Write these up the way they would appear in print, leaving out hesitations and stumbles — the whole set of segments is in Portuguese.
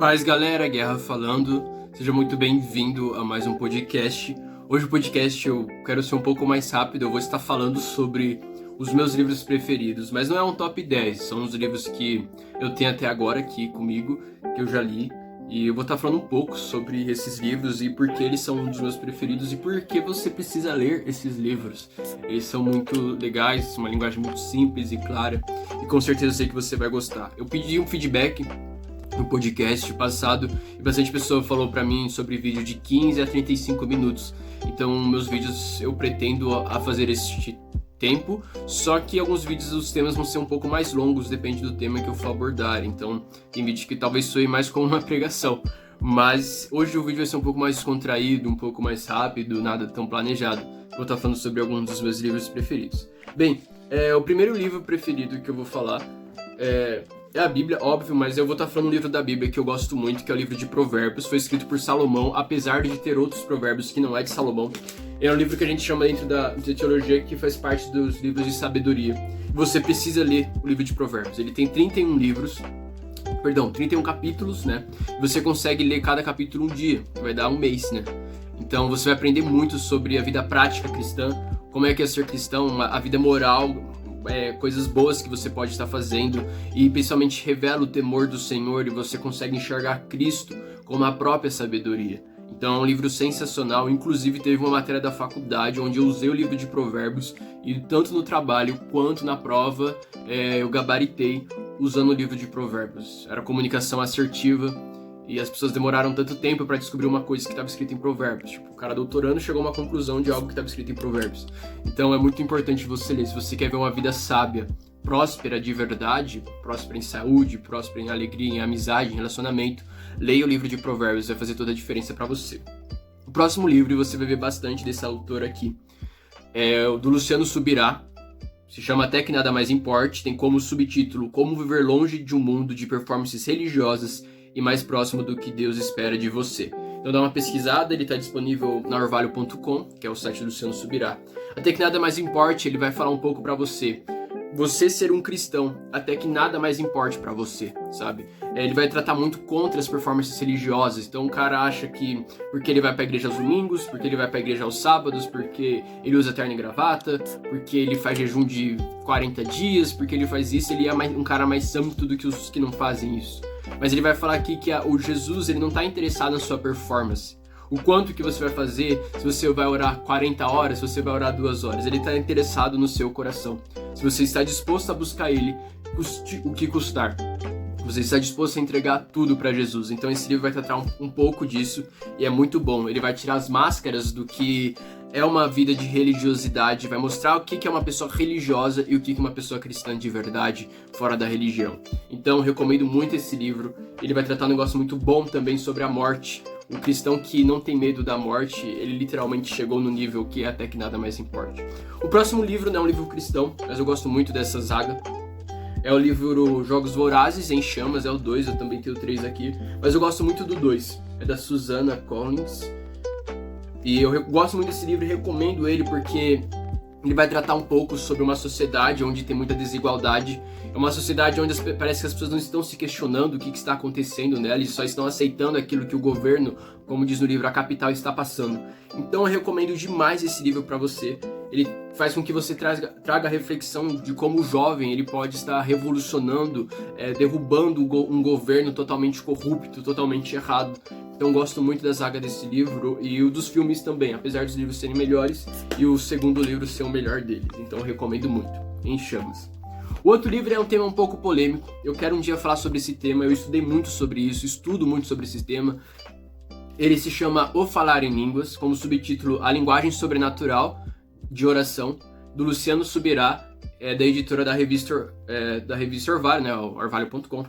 Paz, galera, Guerra falando. Seja muito bem-vindo a mais um podcast. Hoje o podcast eu quero ser um pouco mais rápido, eu vou estar falando sobre os meus livros preferidos, mas não é um top 10, são os livros que eu tenho até agora aqui comigo, que eu já li, e eu vou estar falando um pouco sobre esses livros e por que eles são um dos meus preferidos e por que você precisa ler esses livros. Eles são muito legais, uma linguagem muito simples e clara, e com certeza eu sei que você vai gostar. Eu pedi um feedback no podcast passado e bastante pessoa falou pra mim sobre vídeo de 15 a 35 minutos. Então meus vídeos eu pretendo a fazer este tempo, só que alguns vídeos os temas vão ser um pouco mais longos, depende do tema que eu for abordar. Então tem vídeo que talvez soe mais como uma pregação, mas hoje o vídeo vai ser um pouco mais descontraído, um pouco mais rápido, nada tão planejado. Vou estar falando sobre alguns dos meus livros preferidos. Bem, o primeiro livro preferido que eu vou falar é a Bíblia, óbvio, mas eu vou estar falando um livro da Bíblia que eu gosto muito, que é o livro de Provérbios. Foi escrito por Salomão, apesar de ter outros provérbios que não é de Salomão. É um livro que a gente chama dentro da teologia, que faz parte dos livros de sabedoria. Você precisa ler o livro de Provérbios. Ele tem 31 capítulos, né? Você consegue ler cada capítulo um dia, vai dar um mês, né? Então você vai aprender muito sobre a vida prática cristã, como é que é ser cristão, a vida moral, coisas boas que você pode estar fazendo, e principalmente revela o temor do Senhor e você consegue enxergar Cristo como a própria sabedoria. Então é um livro sensacional, inclusive teve uma matéria da faculdade onde eu usei o livro de Provérbios e tanto no trabalho quanto na prova eu gabaritei usando o livro de Provérbios. Era comunicação assertiva e as pessoas demoraram tanto tempo para descobrir uma coisa que estava escrita em Provérbios. Tipo, o cara doutorando chegou a uma conclusão de algo que estava escrito em Provérbios. Então é muito importante você ler. Se você quer ver uma vida sábia, próspera de verdade, próspera em saúde, próspera em alegria, em amizade, em relacionamento, leia o livro de Provérbios, vai fazer toda a diferença para você. O próximo livro, e você vai ver bastante desse autor aqui, é o do Luciano Subirá. Se chama Até Que Nada Mais Importe, tem como subtítulo Como Viver Longe de um Mundo de Performances Religiosas e Mais Próximo do que Deus Espera de Você. Então dá uma pesquisada, ele está disponível na orvalho.com, que é o site do Luciano Subirá. Até que nada mais importe, ele vai falar um pouco para você ser um cristão, até que nada mais importe para você, sabe? Ele vai tratar muito contra as performances religiosas. Então o cara acha que porque ele vai pra igreja aos domingos, porque ele vai pra igreja aos sábados, porque ele usa terno e gravata, porque ele faz jejum de 40 dias, porque ele faz isso, ele é um cara mais santo do que os que não fazem isso. Mas ele vai falar aqui que o Jesus, ele não está interessado na sua performance. O quanto que você vai fazer, se você vai orar 40 horas, se você vai orar 2 horas. Ele está interessado no seu coração. Se você está disposto a buscar ele, custe o que custar. Você está disposto a entregar tudo para Jesus. Então esse livro vai tratar um pouco disso e é muito bom. Ele vai tirar as máscaras do que é uma vida de religiosidade, vai mostrar o que é uma pessoa religiosa e o que é uma pessoa cristã de verdade fora da religião. Então eu recomendo muito esse livro. Ele vai tratar um negócio muito bom também sobre a morte. O cristão que não tem medo da morte, ele literalmente chegou no nível que até que nada mais importe. O próximo livro não é um livro cristão, mas eu gosto muito dessa saga. É o livro Jogos Vorazes em Chamas, é o 2, eu também tenho o 3 aqui, mas eu gosto muito do 2, é da Susanna Collins. E eu gosto muito desse livro e recomendo ele porque ele vai tratar um pouco sobre uma sociedade onde tem muita desigualdade. É uma sociedade onde parece que as pessoas não estão se questionando o que está acontecendo nela, eles só estão aceitando aquilo que o governo, como diz no livro, a capital está passando. Então eu recomendo demais esse livro para você. Ele faz com que você traga a reflexão de como o jovem ele pode estar revolucionando, derrubando um governo totalmente corrupto, totalmente errado. Então gosto muito da saga desse livro e o dos filmes também, apesar dos livros serem melhores e o segundo livro ser o melhor deles. Então eu recomendo muito, Em Chamas. O outro livro é um tema um pouco polêmico. Eu quero um dia falar sobre esse tema, eu estudei muito sobre isso, estudo muito sobre esse tema. Ele se chama O Falar em Línguas, como subtítulo A Linguagem Sobrenatural de Oração, do Luciano Subirá, da editora da revista Orvalho, né, orvalho.com.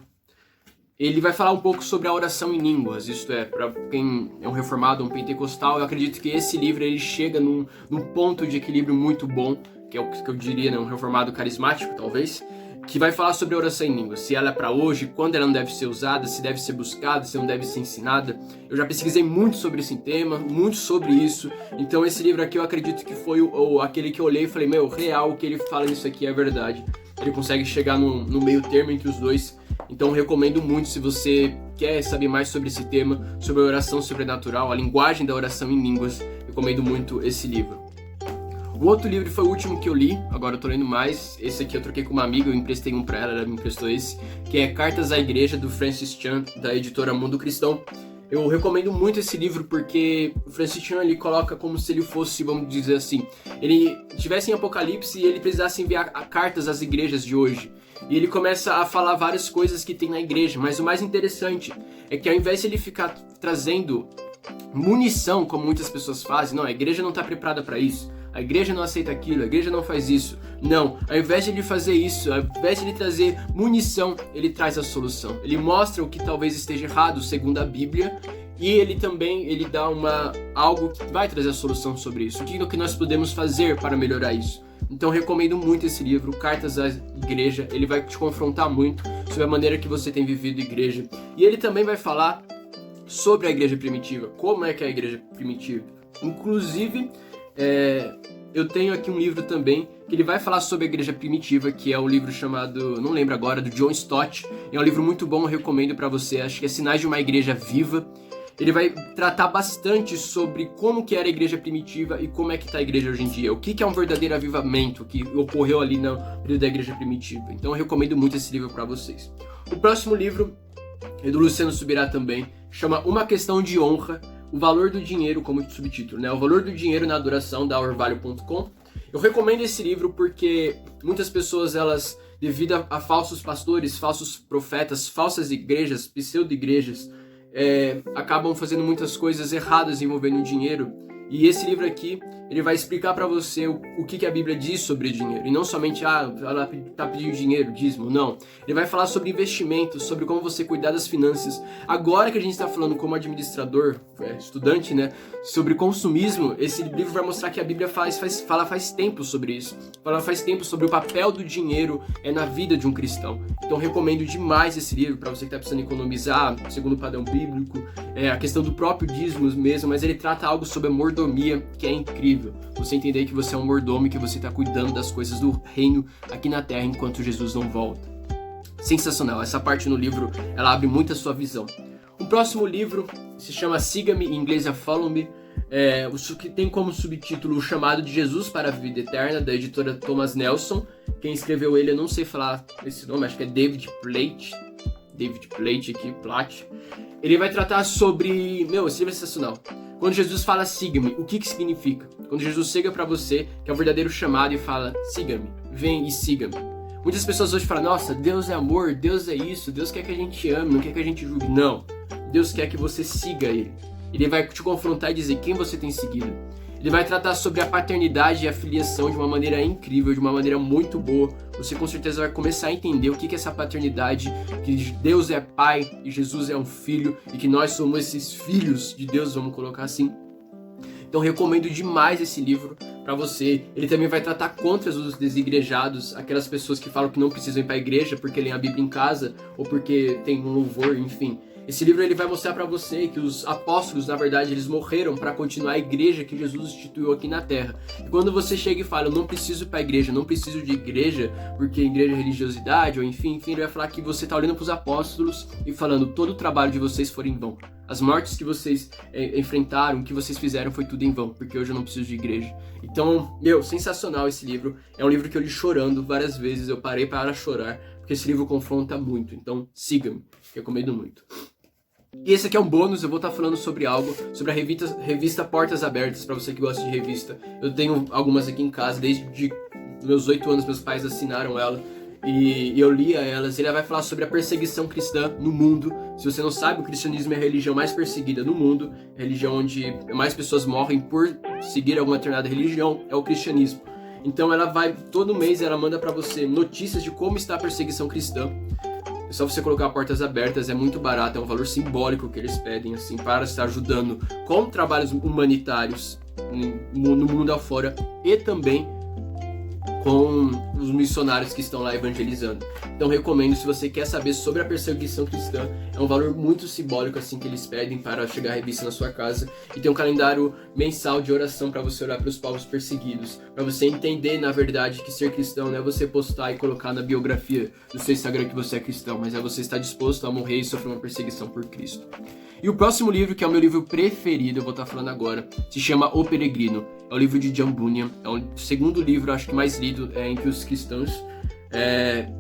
Ele vai falar um pouco sobre a oração em línguas, isto é, para quem é um reformado, um pentecostal, eu acredito que esse livro ele chega num ponto de equilíbrio muito bom, que é o que eu diria, né, um reformado carismático, talvez, que vai falar sobre a oração em línguas, se ela é para hoje, quando ela não deve ser usada, se deve ser buscada, se não deve ser ensinada. Eu já pesquisei muito sobre esse tema, muito sobre isso, então esse livro aqui eu acredito que foi aquele que eu olhei e falei, real, o que ele fala nisso aqui é verdade. Ele consegue chegar no meio termo entre os dois, Então eu recomendo muito se você quer saber mais sobre esse tema, sobre a oração sobrenatural, a linguagem da oração em línguas, recomendo muito esse livro. O outro livro foi o último que eu li, agora eu tô lendo mais. Esse aqui eu troquei com uma amiga, eu emprestei um pra ela me emprestou esse, que é Cartas à Igreja, do Francis Chan, da editora Mundo Cristão. Eu recomendo muito esse livro porque o Francis Chan ele coloca como se ele fosse, vamos dizer assim, ele estivesse em Apocalipse e ele precisasse enviar cartas às igrejas de hoje. E ele começa a falar várias coisas que tem na igreja, mas o mais interessante é que ao invés de ele ficar trazendo munição, como muitas pessoas fazem, não, a igreja não está preparada para isso, a igreja não aceita aquilo, a igreja não faz isso. Não, ao invés de ele fazer isso, ao invés de ele trazer munição, ele traz a solução. Ele mostra o que talvez esteja errado segundo a Bíblia e ele dá algo que vai trazer a solução sobre isso. O que nós podemos fazer para melhorar isso? Então eu recomendo muito esse livro, Cartas à Igreja. Ele vai te confrontar muito sobre a maneira que você tem vivido igreja. E ele também vai falar sobre a igreja primitiva, como é que é a igreja primitiva. Inclusive, eu tenho aqui um livro também que ele vai falar sobre a igreja primitiva, que é um livro chamado, não lembro agora, do John Stott. É um livro muito bom, eu recomendo para você, acho que é Sinais de uma Igreja Viva. Ele vai tratar bastante sobre como que era a igreja primitiva e como é que está a igreja hoje em dia. O que é um verdadeiro avivamento que ocorreu ali no período da igreja primitiva. Então eu recomendo muito esse livro para vocês. O próximo livro é do Luciano Subirá também, chama Uma Questão de Honra, o Valor do Dinheiro como subtítulo, né? O Valor do Dinheiro na Adoração, da orvalho.com. Eu recomendo esse livro porque muitas pessoas, elas, devido a falsos pastores, falsos profetas, falsas igrejas, pseudo-igrejas, acabam fazendo muitas coisas erradas envolvendo o dinheiro. E esse livro aqui, ele vai explicar para você o que a Bíblia diz sobre dinheiro. E não somente, ela tá pedindo dinheiro, dízimo, não. Ele vai falar sobre investimentos, sobre como você cuidar das finanças. Agora que a gente está falando como administrador, estudante, né, sobre consumismo, esse livro vai mostrar que a Bíblia fala faz tempo sobre isso. Fala faz tempo sobre o papel do dinheiro na vida de um cristão. Então recomendo demais esse livro para você que está precisando economizar, segundo o padrão bíblico. A questão do próprio dízimo mesmo, mas ele trata algo sobre a mordomia, que é incrível. Você entender que você é um mordomo e que você está cuidando das coisas do reino aqui na terra enquanto Jesus não volta. Sensacional, essa parte no livro, ela abre muito a sua visão. O próximo livro se chama Siga-me, em inglês é Follow Me, que tem como subtítulo O Chamado de Jesus para a Vida Eterna, da editora Thomas Nelson. Quem escreveu ele, eu não sei falar esse nome, acho que é David Platt. Ele vai tratar sobre... esse livro é sensacional. Quando Jesus fala siga-me, o que significa? Quando Jesus chega para você, que é o verdadeiro chamado, e fala siga-me, vem e siga-me. Muitas pessoas hoje falam, nossa, Deus é amor, Deus é isso, Deus quer que a gente ame, não quer que a gente julgue. Não, Deus quer que você siga Ele. Ele vai te confrontar e dizer quem você tem seguido. Ele vai tratar sobre a paternidade e a filiação de uma maneira incrível, de uma maneira muito boa. Você com certeza vai começar a entender o que é essa paternidade, que Deus é pai e Jesus é um filho e que nós somos esses filhos de Deus, vamos colocar assim. Então recomendo demais esse livro para você. Ele também vai tratar contra os desigrejados, aquelas pessoas que falam que não precisam ir para a igreja porque leem a Bíblia em casa ou porque tem um louvor, enfim. Esse livro ele vai mostrar para você que os apóstolos, na verdade, eles morreram para continuar a igreja que Jesus instituiu aqui na terra. E quando você chega e fala, eu não preciso ir para a igreja, não preciso de igreja, porque igreja é religiosidade, ou enfim, ele vai falar que você está olhando para os apóstolos e falando, todo o trabalho de vocês foi em vão. As mortes que vocês enfrentaram, o que vocês fizeram foi tudo em vão, porque hoje eu não preciso de igreja. Então, sensacional esse livro. É um livro que eu li chorando várias vezes, eu parei para chorar, porque esse livro confronta muito. Então, siga-me, recomendo muito. E esse aqui é um bônus, eu vou estar falando sobre algo, sobre a revista Portas Abertas, para você que gosta de revista. Eu tenho algumas aqui em casa, desde meus 8 anos meus pais assinaram ela, e eu lia elas. Ele vai falar sobre a perseguição cristã no mundo. Se você não sabe, o cristianismo é a religião mais perseguida no mundo, a religião onde mais pessoas morrem por seguir alguma determinada religião, é o cristianismo. Então ela vai, todo mês ela manda para você notícias de como está a perseguição cristã. É só você colocar Portas Abertas, é muito barato, é um valor simbólico que eles pedem, assim, para estar ajudando com trabalhos humanitários no mundo afora e também com os missionários que estão lá evangelizando. Então recomendo, se você quer saber sobre a perseguição cristã, é um valor muito simbólico assim que eles pedem para chegar a revista na sua casa, e tem um calendário mensal de oração para você orar para os povos perseguidos, para você entender na verdade que ser cristão não é você postar e colocar na biografia do seu Instagram que você é cristão, mas é você estar disposto a morrer e sofrer uma perseguição por Cristo. E o próximo livro, que é o meu livro preferido, eu vou estar falando agora, se chama O Peregrino. É o livro de John Bunyan, é o segundo livro, acho que mais lido entre os cristãos,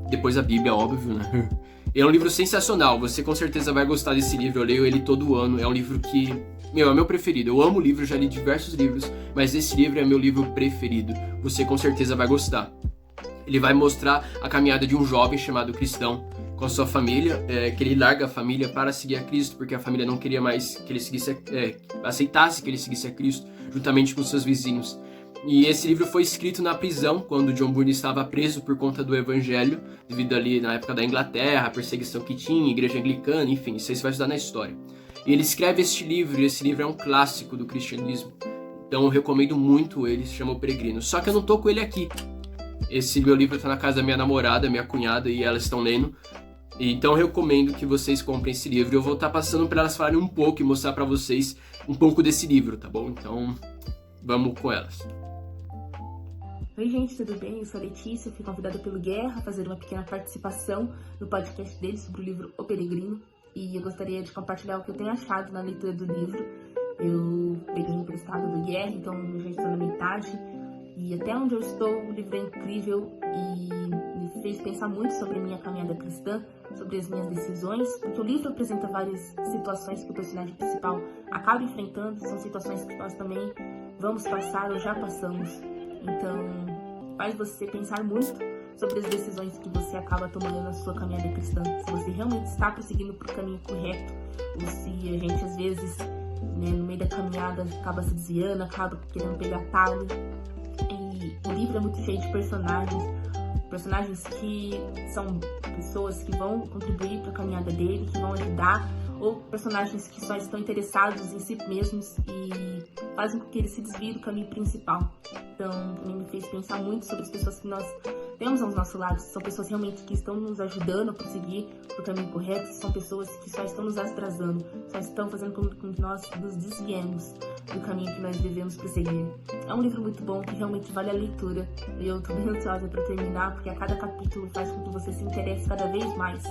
depois da Bíblia, óbvio, né? É um livro sensacional, você com certeza vai gostar desse livro, eu leio ele todo ano, é um livro que, é meu preferido. Eu amo livros, já li diversos livros, mas esse livro é meu livro preferido, você com certeza vai gostar. Ele vai mostrar a caminhada de um jovem chamado Cristão, com a sua família, que ele larga a família para seguir a Cristo, porque a família não queria mais que ele seguisse, aceitasse que ele seguisse a Cristo, juntamente com seus vizinhos. E esse livro foi escrito na prisão, quando John Bunyan estava preso por conta do evangelho, devido ali na época da Inglaterra, a perseguição que tinha, igreja anglicana, enfim, isso aí você vai estudar na história. E ele escreve este livro, e esse livro é um clássico do cristianismo, então eu recomendo muito ele, se chama O Peregrino. Só que eu não tô com ele aqui. Esse meu livro está na casa da minha namorada, minha cunhada, e elas estão lendo. Então eu recomendo que vocês comprem esse livro. Eu vou estar passando para elas falarem um pouco e mostrar para vocês um pouco desse livro, tá bom? Então vamos com elas. Oi gente, tudo bem? Eu sou a Letícia, fui convidada pelo Guerra a fazer uma pequena participação no podcast dele sobre o livro O Peregrino. E eu gostaria de compartilhar o que eu tenho achado na leitura do livro. Eu peguei emprestado do Guerra, então já estou na metade. E até onde eu estou, o livro é incrível e me fez pensar muito sobre a minha caminhada cristã, sobre as minhas decisões, porque o livro apresenta várias situações que o personagem principal acaba enfrentando, são situações que nós também vamos passar ou já passamos. Então, faz você pensar muito sobre as decisões que você acaba tomando na sua caminhada cristã, se você realmente está prosseguindo para o caminho correto, ou se a gente às vezes, no meio da caminhada, acaba se desviando, acaba querendo pegar atalho. E o livro é muito cheio de personagens que são pessoas que vão contribuir para a caminhada dele, que vão ajudar, ou personagens que só estão interessados em si mesmos e fazem com que ele se desvie do caminho principal. Então, também me fez pensar muito sobre as pessoas que nós temos aos nossos lados. São pessoas realmente que estão nos ajudando a prosseguir para o caminho correto, são pessoas que só estão nos atrasando, só estão fazendo com que nós nos desviemos do caminho que nós devemos prosseguir. É um livro muito bom, que realmente vale a leitura. E eu estou bem ansiosa para terminar, porque a cada capítulo faz com que você se interesse cada vez mais.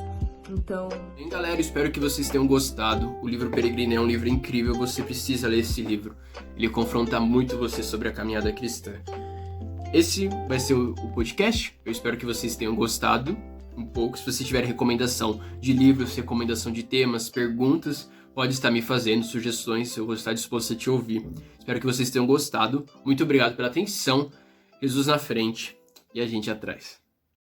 Então... Bem, galera, espero que vocês tenham gostado. O livro Peregrino é um livro incrível, você precisa ler esse livro. Ele confronta muito você sobre a caminhada cristã. Esse vai ser o podcast. Eu espero que vocês tenham gostado um pouco. Se você tiver recomendação de livros, recomendação de temas, perguntas, pode estar me fazendo sugestões, eu vou estar disposto a te ouvir. Espero que vocês tenham gostado. Muito obrigado pela atenção. Jesus na frente e a gente atrás.